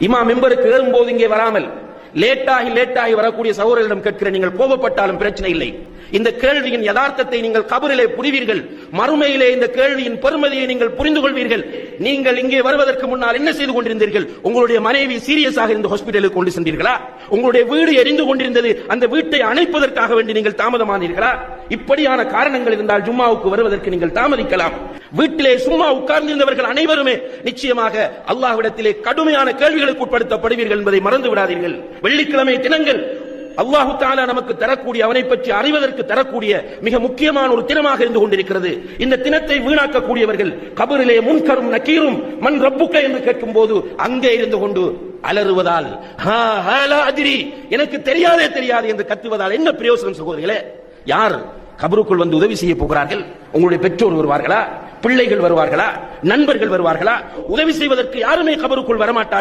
இமாம் மெம்பருக்கு ஏறும்போது இங்கே வராமல் லேட்டாகி வரக்கூடிய சகோதரர்களிடம் கேட்கிற நீங்கள் கோபப்பட்டாலும் பிரச்சனை இல்லை. இந்த கேள்வியின் யதார்த்தத்தை நீங்கள் கபரிலே புரிவீர்கள். மறுமையிலே இந்த கேள்வியின் பெருமதியை நீங்கள் புரிந்து கொள்வீர்கள். நீங்கள் இங்கே வருவதற்கு முன்னால் என்ன செய்து கொண்டிருந்தீர்கள்? உங்களுடைய மனைவி சீரியஸாக இருந்த ஹாஸ்பிட்டலுக்கு கொண்டு சென்றீர்களா? உங்களுடைய வீடு எரிந்து கொண்டிருந்தது, அந்த வீட்டை அணைப்பதற்காக வேண்டி நீங்கள் தாமதமானீர்களா? இப்படியான காரணங்கள் இருந்தால் ஜும்மாவுக்கு வருவதற்கு நீங்கள் தாமதிக்கலாம். வீட்டிலே சும்மா உட்கார்ந்திருந்தவர்கள் அனைவருமே நிச்சயமாக அல்லாஹ்விடத்திலே கடுமையான கேள்விகளுக்கு உட்படுத்தப்படுவீர்கள் என்பதை மறந்து விடாதீர்கள். வெள்ளிக்கிழமை தினங்கள் அல்லாஹு தஆலா நமக்கு தரக்கூடிய, அவனை பற்றி அறிவதற்கு தரக்கூடிய மிக முக்கியமான ஒரு தினமாக இருந்து கொண்டிருக்கிறது. இந்த தினத்தை வீணாக்கக்கூடியவர்கள் கபரிலே முன்கரும் நக்கீரும் மன் ரப்புக்க என்று கேட்கும் போது அங்கே இருந்து கொண்டு அலறுவதால் எனக்கு தெரியாது என்று கத்துவதால் என்ன பிரயோசனம் சகோதரிகளே? யார் கபருக்குள் வந்து உதவி செய்ய போகிறார்கள்? உங்களுடைய பெற்றோர் வருவார்களா? பிள்ளைகள் வருவார்களா? நண்பர்கள் வருவார்களா? உதவி செய்வதற்கு யாருமே கபருக்குள் வரமாட்டார்கள்.